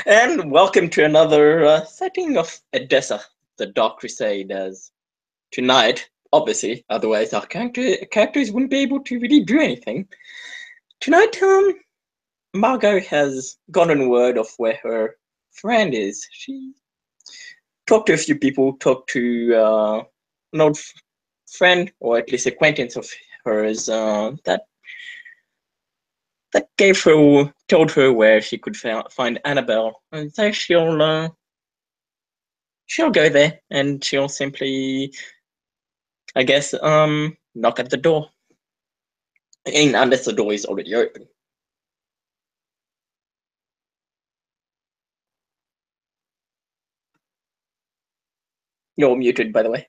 And welcome to another setting of Edessa, the Dark Crusade. As tonight, obviously, otherwise our characters wouldn't be able to really do anything. Tonight, Margot has gotten word of where her friend is. She talked to a few people, talked to an old friend, or at least acquaintance of hers, that told her where she could find Annabelle, and so she'll go there and she'll simply, I guess, knock at the door. And unless the door is already open. You're muted, by the way.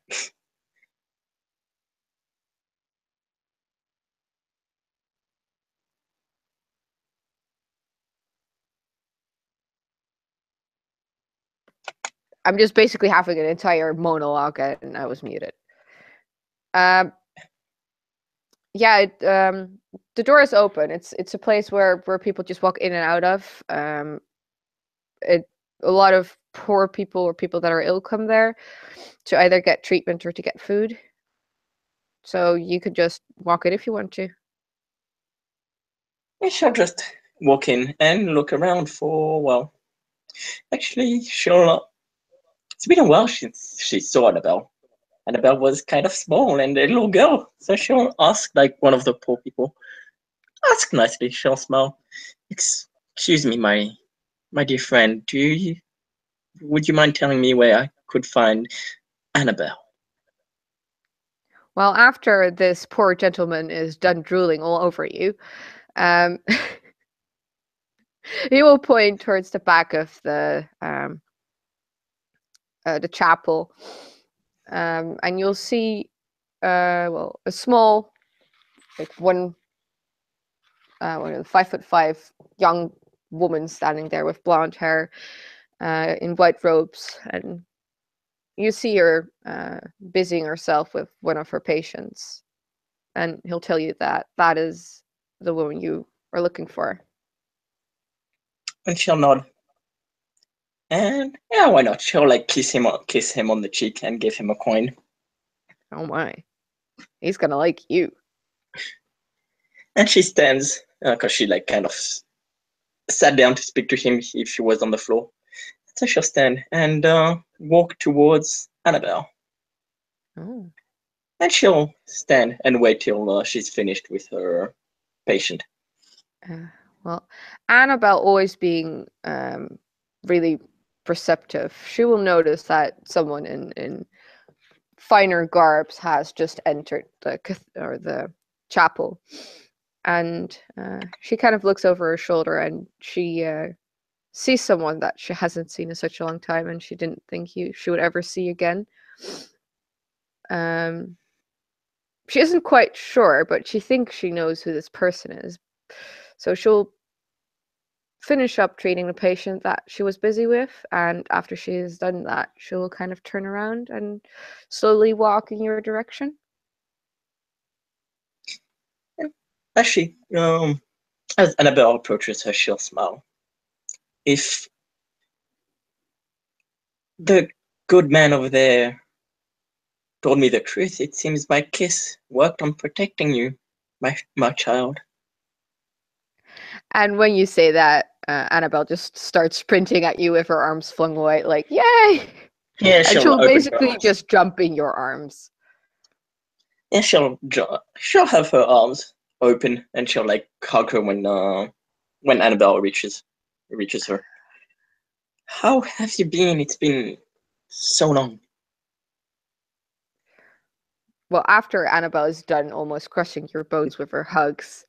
I'm just basically having an entire monologue and I was muted. Yeah, the door is open. It's a place where people just walk in and out of. A lot of poor people or people that are ill come there to either get treatment or to get food. So you could just walk in if you want to. I shall just walk in and look around for, well, actually, it's been a while since she saw Annabelle. Annabelle was kind of small and a little girl, so she'll ask, like, one of the poor people. Ask nicely, she'll smile. Excuse me, my dear friend, would you mind telling me where I could find Annabelle? Well, after this poor gentleman is done drooling all over you, he will point towards the back of the chapel, and you'll see, a small, like one of 5'5" young woman standing there with blonde hair, in white robes, and you see her busying herself with one of her patients, and he'll tell you that that is the woman you are looking for. And she'll nod. And yeah, why not? She'll like kiss him on the cheek and give him a coin. Oh my, he's gonna like you. And she stands because she like kind of sat down to speak to him if she was on the floor. So she'll stand and walk towards Annabelle. Oh. And she'll stand and wait till she's finished with her patient. Well, Annabelle, always being really perceptive, she will notice that someone in finer garbs has just entered the chapel, and she kind of looks over her shoulder and she sees someone that she hasn't seen in such a long time, and she didn't think she would ever see again. She isn't quite sure, but she thinks she knows who this person is. So she'll finish up treating the patient that she was busy with, and after she has done that, she'll kind of turn around and slowly walk in your direction. Actually, as Annabelle approaches her, she'll smile. If the good man over there told me the truth, it seems my kiss worked on protecting you, my child. And when you say that, Annabelle just starts sprinting at you with her arms flung wide, like, yay! Yeah, And she'll open basically just jump in your arms. Yeah, she'll have her arms open and she'll like hug her when Annabelle reaches her. How have you been? It's been so long. Well, after Annabelle is done almost crushing your bones with her hugs,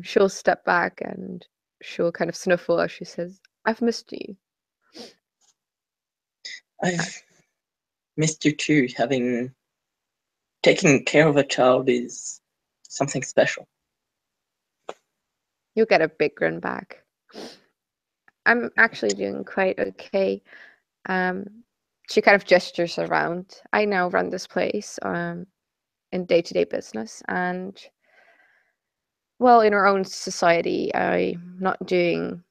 she'll step back and she'll kind of sniffle as she says, I've missed you. I've missed you too. Taking care of a child is something special. You'll get a big grin back. I'm actually doing quite okay. She kind of gestures around. I now run this place in day-to-day business, and well, in our own society, I'm not doing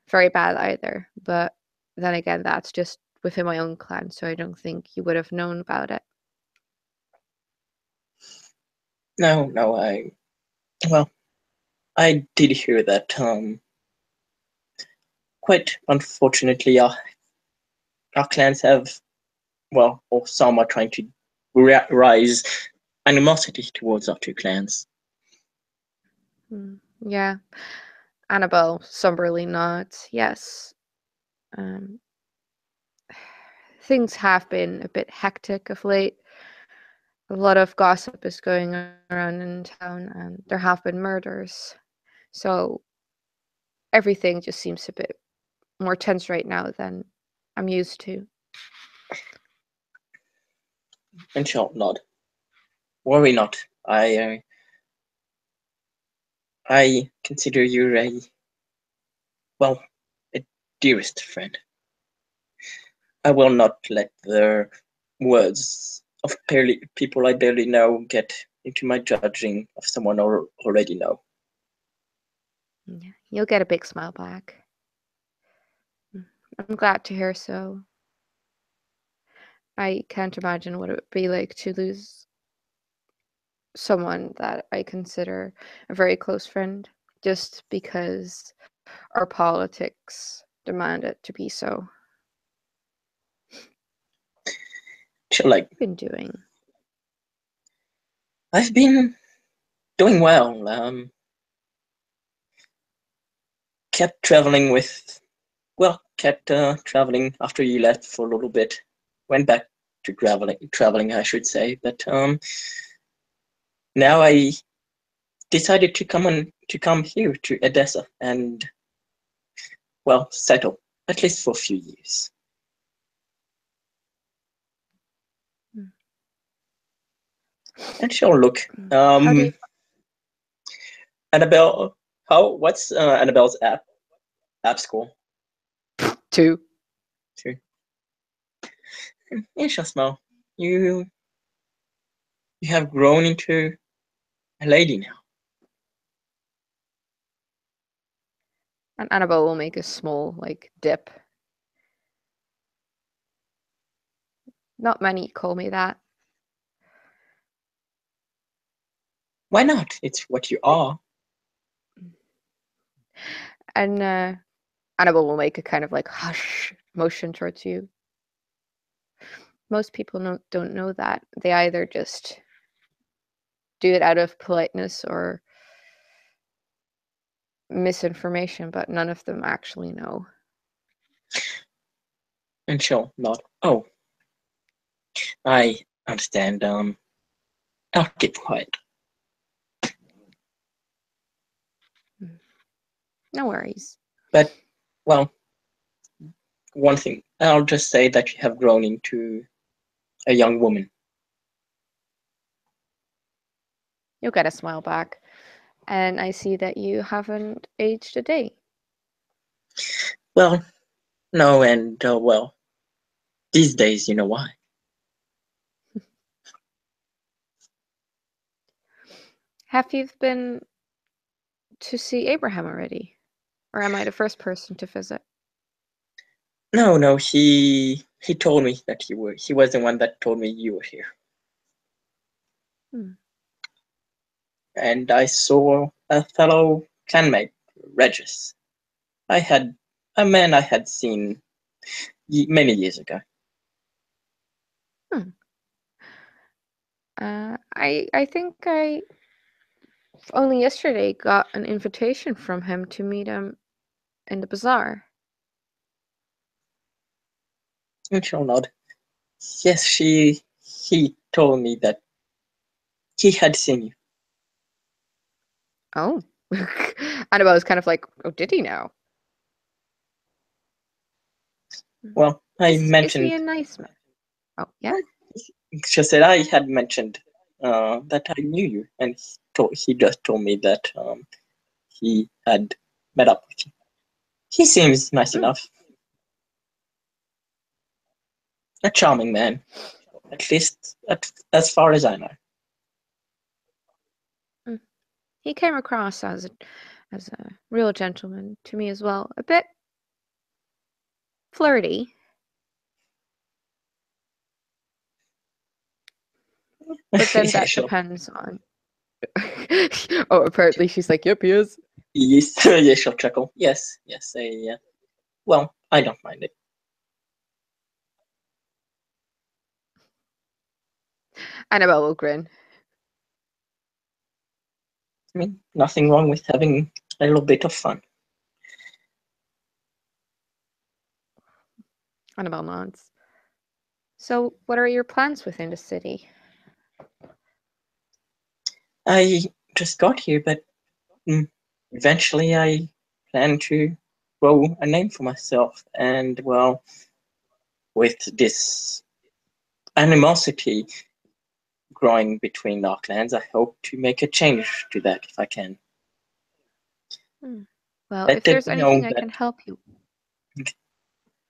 very bad either. But then again, that's just within my own clan, so I don't think you would have known about it. No, no, well, I did hear that. Quite unfortunately, our clans have, well, or some are trying to rise animosity towards our two clans. Yeah. Annabelle somberly nods. Yes. Um, things have been a bit hectic of late. A lot of gossip is going around in town, and there have been murders. So everything just seems a bit more tense right now than I'm used to. And she'll nod. Worry not. I consider you well, a dearest friend. I will not let the words of people I barely know get into my judging of someone I already know. Yeah, you'll get a big smile back. I'm glad to hear so. I can't imagine what it would be like to lose someone that I consider a very close friend just because our politics demand it to be so. She'll like, What have you been doing? I've been doing well. Kept traveling traveling after you left for a little bit. Went back to traveling, I should say. But now I decided to come here to Edessa and, well, settle, at least for a few years. And she'll look. How do you Annabelle, what's Annabelle's app score? 2? 2. Yeah, she'll smile. You have grown into a lady now. And Annabelle will make a small dip. Not many call me that. Why not? It's what you are. And Annabelle will make a kind of hush motion towards you. Most people don't know that. They either just do it out of politeness or misinformation, but none of them actually know. And she'll nod. Oh, I understand. I'll keep quiet. No worries. But, well, one thing, I'll just say that you have grown into a young woman. You'll get a smile back. And I see that you haven't aged a day. Well, no, and, well, these days, you know why. Have you been to see Abraham already? Or am I the first person to visit? No, he told me that he was the one that told me you were here. And I saw a fellow clanmate, Regis. A man I had seen many years ago. I think I only yesterday got an invitation from him to meet him in the bazaar. And she'll nod. Yes, he told me that he had seen you. Oh. Annabelle was kind of like, oh, did he know? Well, I Is mentioned. he a nice man? Oh, yeah. She said I had mentioned that I knew you, and he just told me that he had met up with you. He seems nice enough. A charming man, at least as far as I know. He came across as as a real gentleman to me as well. A bit flirty. But then Yeah, that sure. depends on. Oh, apparently she's like, yep, he is. Yes, yeah, sure, chuckle. Yes, yes, well, I don't mind it. Annabelle will grin. I mean, nothing wrong with having a little bit of fun. Annabelle nods. So, what are your plans within the city? I just got here, but eventually I plan to grow a name for myself. And, well, with this animosity growing between our clans, I hope to make a change to that if I can. Well, Let if it there's be known anything I that, can help you.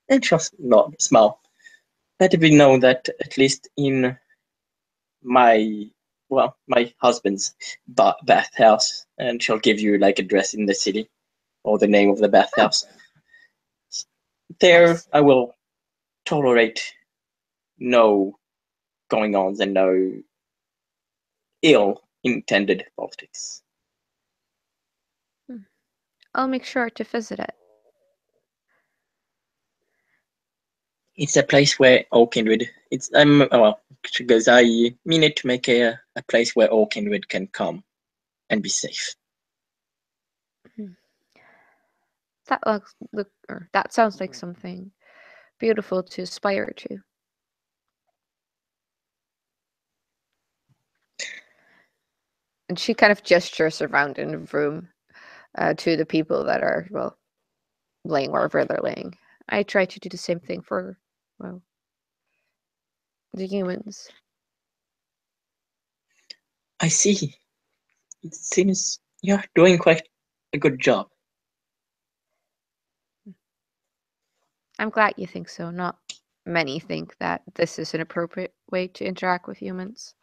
and just not small, let it be known that at least in my, well, my husband's bathhouse, and she'll give you like address in the city or the name of the Oh, bathhouse. There, nice. I will tolerate no going ons and no ill intended politics. I'll make sure to visit it. It's a place where all kindred. It's well, because I mean it to make a place where all kindred can come and be safe. That that sounds like something beautiful to aspire to. And she kind of gestures around in the room to the people that are, well, laying wherever they're laying. I try to do the same thing for, well, the humans. I see. It seems you're doing quite a good job. I'm glad you think so. Not many think that this is an appropriate way to interact with humans.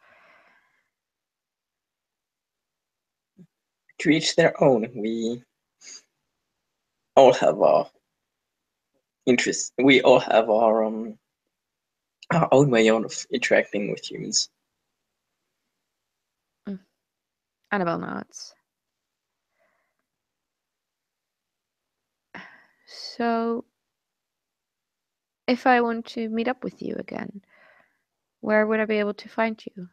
To each their own. We all have our interests. We all have our own way of interacting with humans. Annabelle nods. So, if I want to meet up with you again, where would I be able to find you?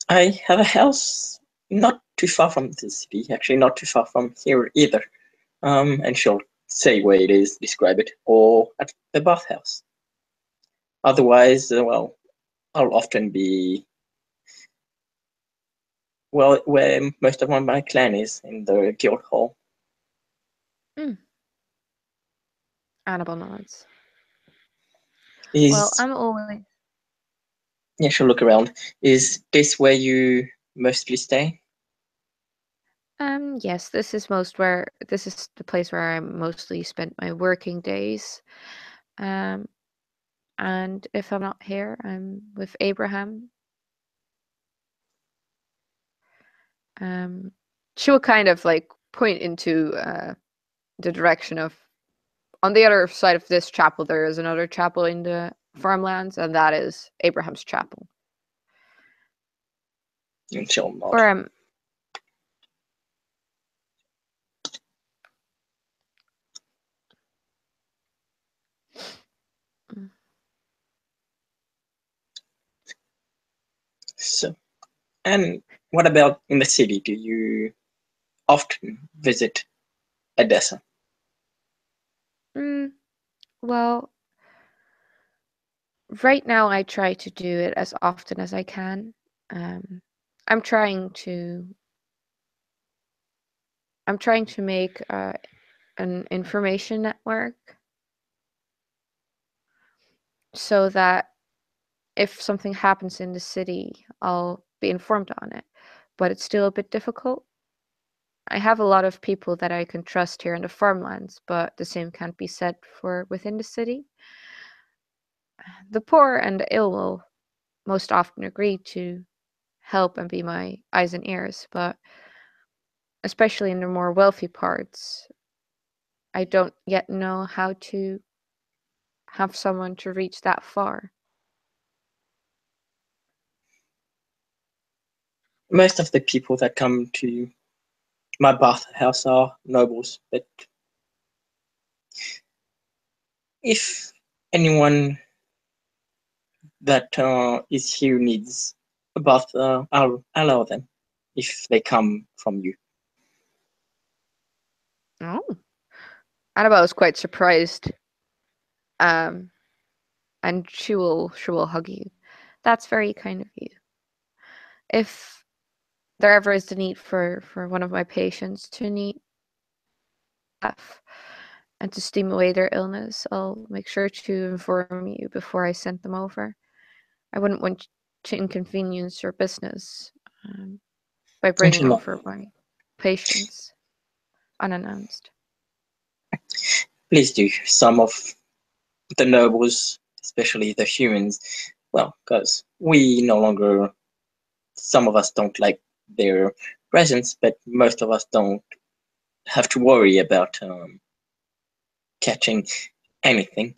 I have a house not too far from the city, actually not too far from here either. And she'll say where it is, describe it, or at the bathhouse. Otherwise, well, I'll often be, well, where most of my clan is, in the guild hall. Annabelle nods. Well, Is, I'm always. yeah, she'll look around. Is this where you mostly stay? Yes, this is the place where I mostly spent my working days. Um, and if I'm not here, I'm with Abraham. She will kind of like point into the direction of on the other side of this chapel. There is another chapel in the farmlands, and that is Abraham's chapel. And she'll nod. Or So, and what about in the city? Do you often visit Edessa? well, right now I try to do it as often as I can. Um, I'm trying to I'm trying to make an information network so that if something happens in the city, I'll be informed on it. But it's still a bit difficult. I have a lot of people that I can trust here in the farmlands, but the same can't be said for within the city. The poor and the ill will most often agree to help and be my eyes and ears, but especially in the more wealthy parts. I don't yet know how to have someone to reach that far. Most of the people that come to my bathhouse are nobles, but if anyone that is here needs a bath, I'll allow them if they come from you. Oh. Annabelle is quite surprised. And she will hug you. That's very kind of you. If there ever is the need for one of my patients to need F and to steam away their illness, I'll make sure to inform you before I send them over. I wouldn't want to inconvenience your business by bringing Inshallah. over my patients unannounced. Please do. Some of the nobles, especially the humans, well, because we no longer, some of us don't like their presence, but most of us don't have to worry about catching anything.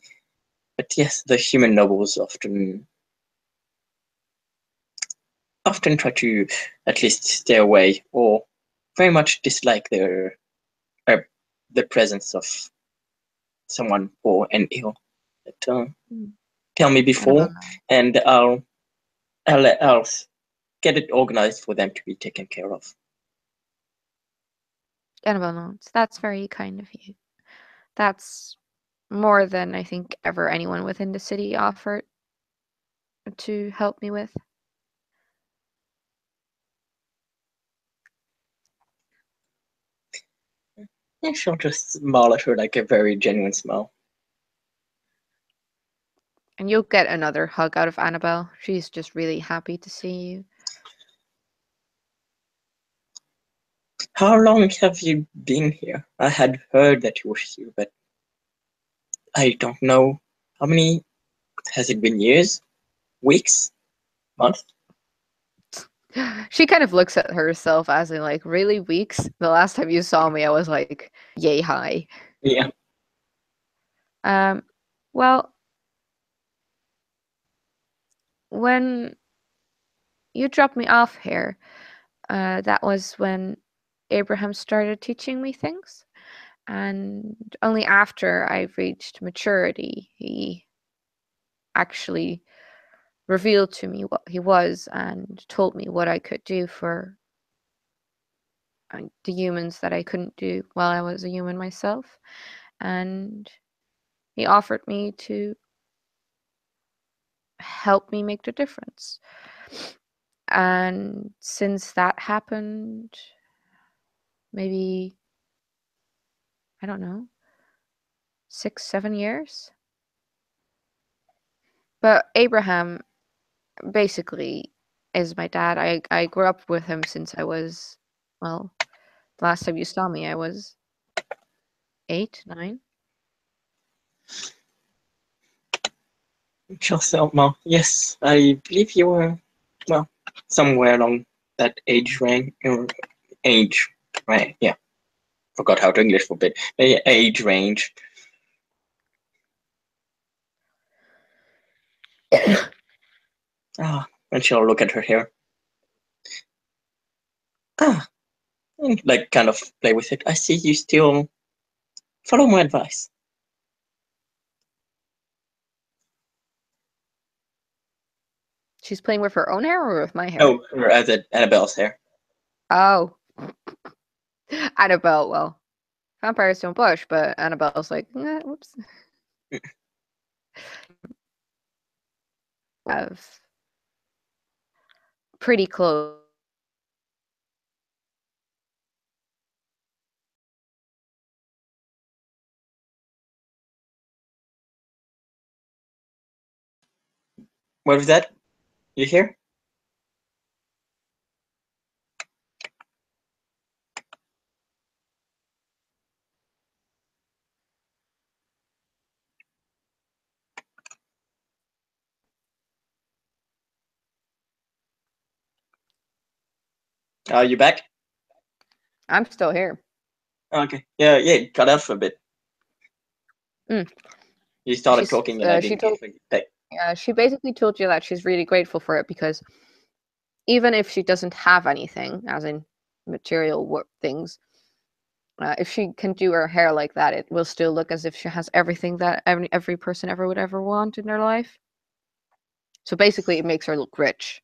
But yes, the human nobles often try to at least stay away or very much dislike uh, the presence of someone poor and ill. But, tell me before, and I'll get it organized for them to be taken care of. Annabelle nods. That's very kind of you. That's more than I think ever anyone within the city offered to help me with. And she'll just smile at her like a very genuine smile. And you'll get another hug out of Annabelle. She's just really happy to see you. How long have you been here? I had heard that you were here, but I don't know how many. Has it been years? Weeks? Months? She kind of looks at herself as in like, really, weeks? The last time you saw me, I was like, yay high. Yeah. Well, when you dropped me off here, that was when Abraham started teaching me things. And only after I reached maturity, he actually revealed to me what he was and told me what I could do for the humans that I couldn't do while I was a human myself. And he offered me to help me make the difference. And since that happened, maybe, I don't know, 6, 7 years. But Abraham basically is my dad. I grew up with him since I was, well, the last time you saw me, I was 8, 9. Well, yes, I believe you were, well, somewhere along that age range. Age, right? Yeah. Forgot how to English for a bit. Age range. And she'll look at her hair. And like kind of play with it. I see you still follow my advice. She's playing with her own hair or with my hair? Oh, or as Annabelle's hair. Oh. Annabelle, well, vampires don't blush, but Annabelle's like, whoops. Of pretty close. What was that? You hear? Are you back? I'm still here. Okay. Yeah, yeah, cut out for a bit. Mm. You started talking and I She didn't get that. she basically told you that she's really grateful for it because even if she doesn't have anything, as in material things, if she can do her hair like that, it will still look as if she has everything that every person ever would ever want in their life. So basically, it makes her look rich.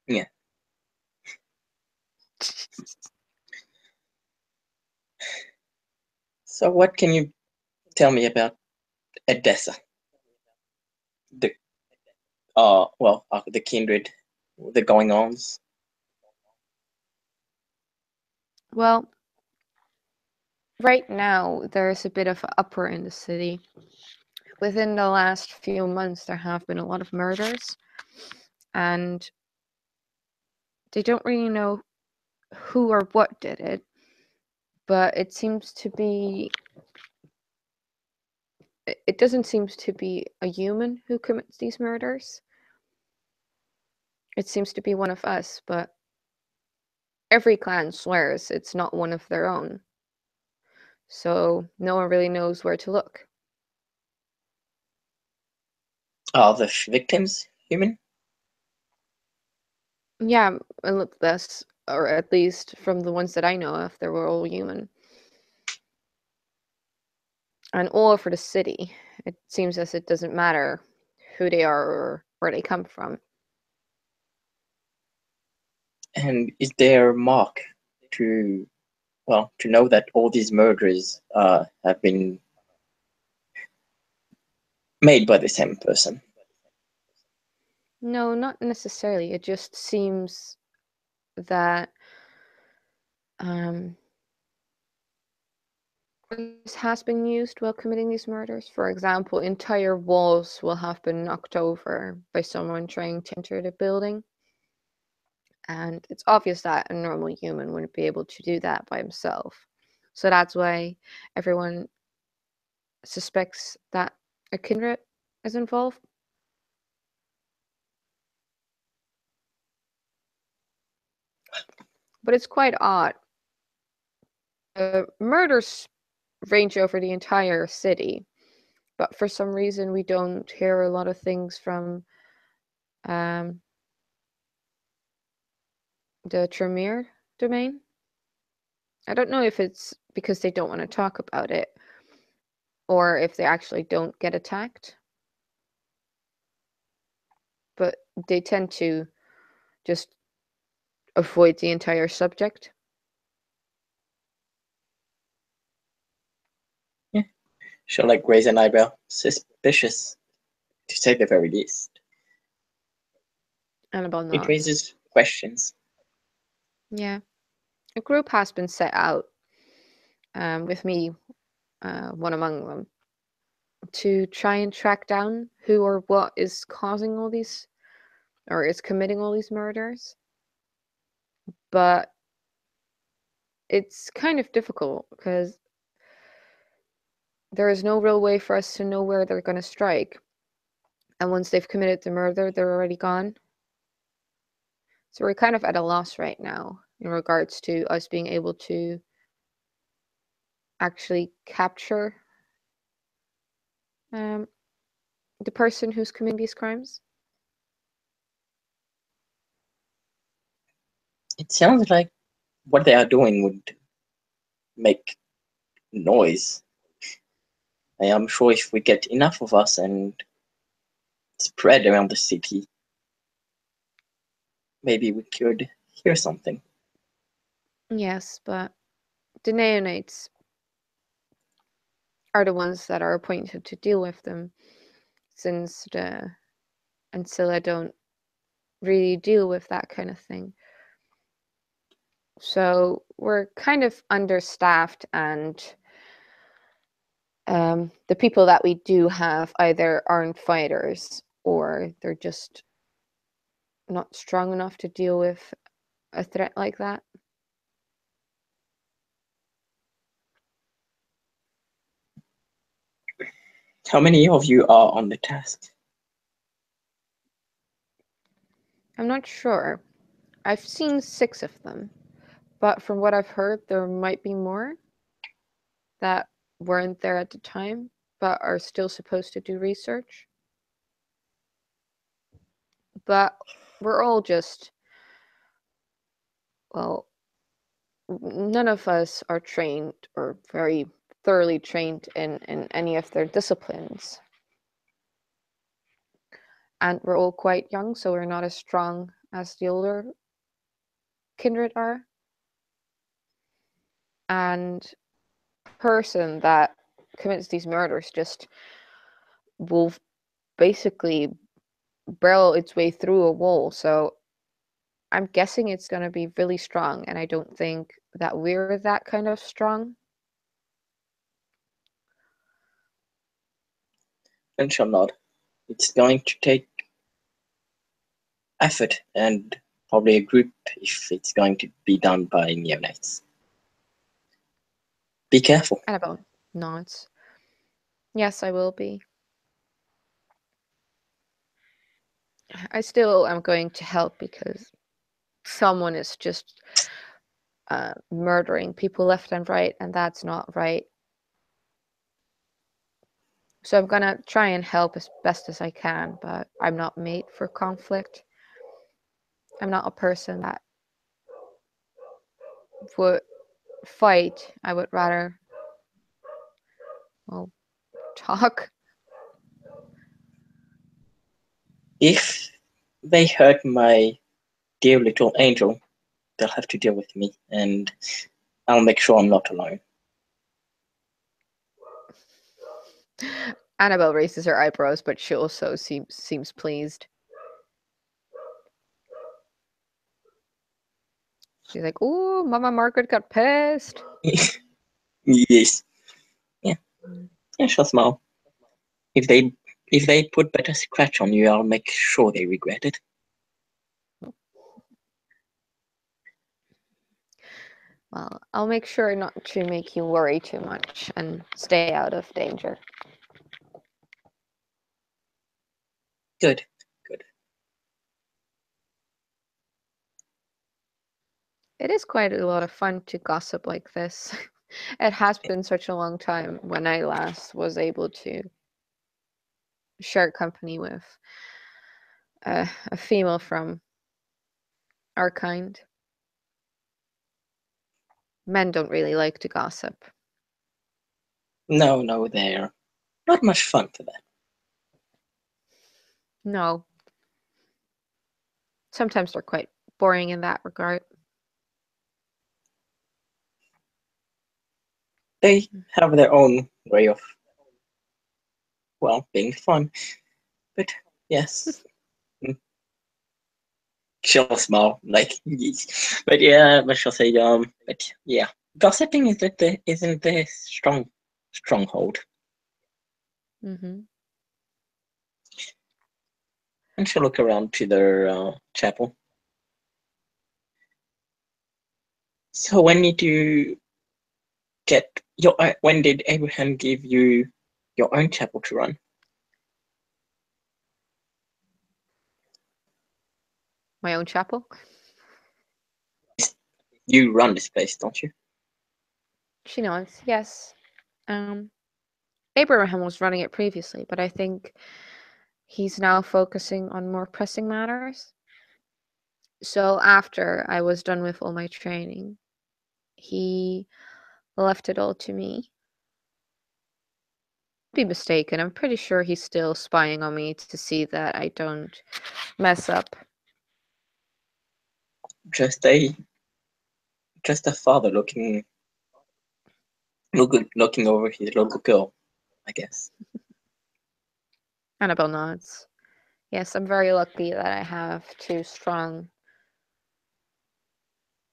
Yeah. So what can you tell me about Edessa? The the kindred, the going ons. Well, right now there's a bit of an uproar in the city. Within the last few months, there have been a lot of murders, and they don't really know who or what did it, but it seems to be. It doesn't seem to be a human who commits these murders. It seems to be one of us, but every clan swears it's not one of their own. So no one really knows where to look. Are the victims human? Yeah, and look this, or at least from the ones that I know of, they were all human. And all over the city, it seems as it doesn't matter who they are or where they come from. And is there a mark to to know that all these murders have been made by the same person? No, not necessarily. It just seems that this has been used while committing these murders. For example, entire walls will have been knocked over by someone trying to enter the building. And it's obvious that a normal human wouldn't be able to do that by himself. So that's why everyone suspects that a kindred is involved. But it's quite odd. Murders range over the entire city, but for some reason we don't hear a lot of things from um, the Tremere domain. I don't know if it's because they don't want to talk about it or if they actually don't get attacked, but they tend to just avoid the entire subject. Yeah. Shall I raise an eyebrow? Suspicious, to say the very least. Annabelle It nods. raises questions. Yeah. A group has been set out, with me, one among them, to try and track down who or what is causing all these, or is committing all these murders. But it's kind of difficult because there is no real way for us to know where they're going to strike. And once they've committed the murder, they're already gone. So we're kind of at a loss right now in regards to us being able to actually capture um, the person who's committing these crimes. It sounds like what they are doing would make noise. I am sure if we get enough of us and spread around the city, maybe we could hear something. Yes, but the neonates are the ones that are appointed to deal with them, since the Ancilla don't really deal with that kind of thing. So we're kind of understaffed, and the people that we do have either aren't fighters or they're just not strong enough to deal with a threat like that. How many of you are on the task? I'm not sure. I've seen 6 of them, but from what I've heard, there might be more that weren't there at the time, but are still supposed to do research. But we're all just, well, none of us are trained or very thoroughly trained in any of their disciplines. And we're all quite young, so we're not as strong as the older kindred are. And person that commits these murders just will basically barrel its way through a wall. So I'm guessing it's going to be really strong, and I don't think that we're that kind of strong. And shall not. It's going to take effort and probably a group if it's going to be done by neonates. Be careful. Annabelle nods. Yes, I will be. I still am going to help because someone is just murdering people left and right, and that's not right. So I'm gonna try and help as best as I can, but I'm not made for conflict. I'm not a person that would fight. I would rather, well, talk. If they hurt my dear little angel, they'll have to deal with me, and I'll make sure I'm not alone. Annabelle raises her eyebrows, but she also seems pleased. She's like, "Ooh, Mama Margaret got pissed." Yes. Yeah. Yeah, she'll smile. If they put better scratch on you, I'll make sure they regret it. Well, I'll make sure not to make you worry too much and stay out of danger. Good. Good. It is quite a lot of fun to gossip like this. It has been such a long time when I last was able to share company with a female from our kind. Men don't really like to gossip. No, they're not much fun for that. No. Sometimes they're quite boring in that regard. They have their own way of, well, being fun. But yes, she'll smile like, yes. But yeah, but she'll say, but yeah, gossiping isn't the stronghold. Mm-hmm. And she'll look around to their chapel. So when did Abraham give you your own chapel to run? My own chapel? You run this place, don't you? She nods, yes. Abraham was running it previously, but I think he's now focusing on more pressing matters. So after I was done with all my training, he left it all to me. Be mistaken, I'm pretty sure he's still spying on me to see that I don't mess up. Just a father looking over his little girl, I guess. Annabelle nods. Yes, I'm very lucky that I have two strong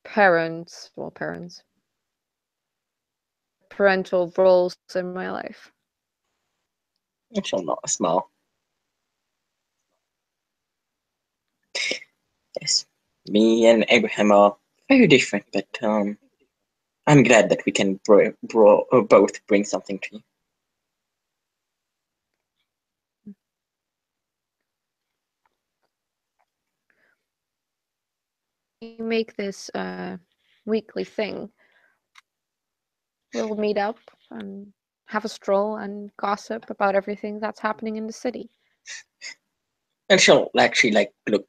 parents, parental roles in my life. And she'll not smile. Yes, me and Abraham are very different, but I'm glad that we can both bring something to you. You make this weekly thing. We'll meet up and have a stroll and gossip about everything that's happening in the city. And she'll actually look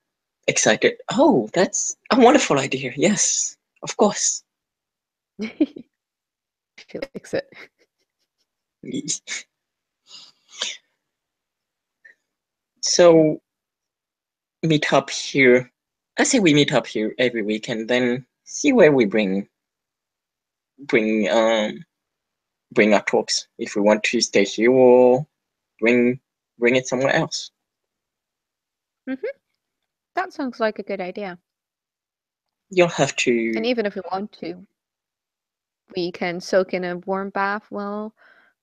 excited. Oh, that's a wonderful idea. Yes, of course. She likes it. So meet up here. I say we meet up here every week and then see where we bring our talks. If we want to stay here or bring it somewhere else. That sounds like a good idea. You'll have to. And even if we want to, we can soak in a warm bath while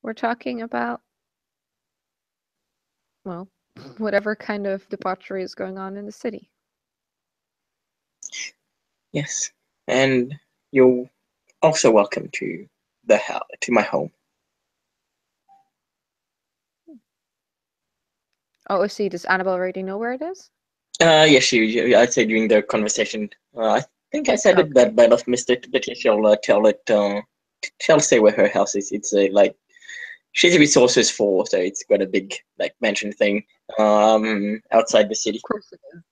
we're talking about, well, whatever kind of debauchery is going on in the city. Yes, and you're also welcome to my home. Oh, I see. Does Annabelle already know where it is? Yes, I'd say during the conversation. I think I said it that bad of mistake, but she'll tell it. She'll say where her house is. It's she's resources for, so it's got a big mansion thing outside the city. Of course it is.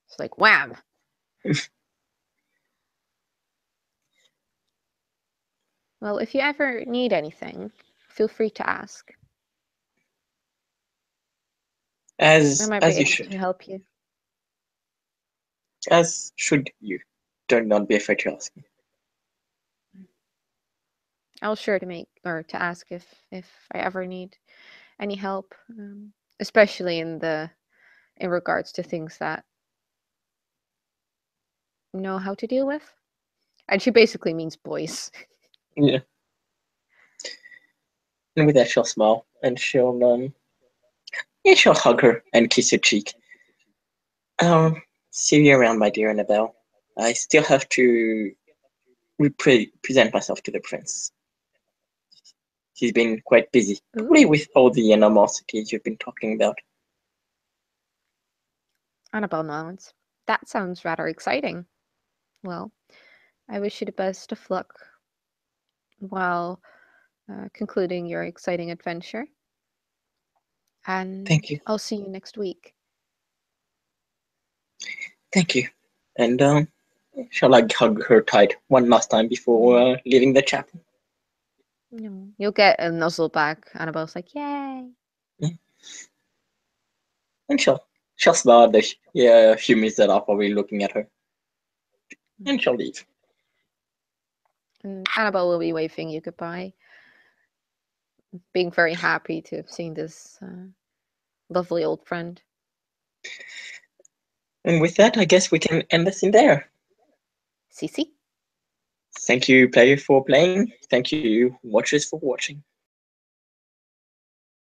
It's like wham. Well, if you ever need anything, feel free to ask. As I might be you able should. to help you. As should you. Do not be afraid to ask me. I'll sure to ask if I ever need any help, especially in regards to things that know how to deal with. And she basically means boys. Yeah. And with that, she'll smile and she'll hug her and kiss her cheek. See you around, my dear Annabelle. I still have to present myself to the prince. He's been quite busy, probably with all the animosities you've been talking about. Annabelle nods. That sounds rather exciting. Well, I wish you the best of luck while concluding your exciting adventure. And Thank you. I'll see you next week. Thank you. And shall I hug her tight one last time before leaving the chapel? No. You'll get a nuzzle back. Annabelle's like, yay. Yeah. And she'll smile at the humans that are probably looking at her. And she'll leave. And Annabelle will be waving you goodbye, being very happy to have seen this lovely old friend. And with that, I guess we can end this in there. Cece? Thank you, player, for playing. Thank you, watchers, for watching.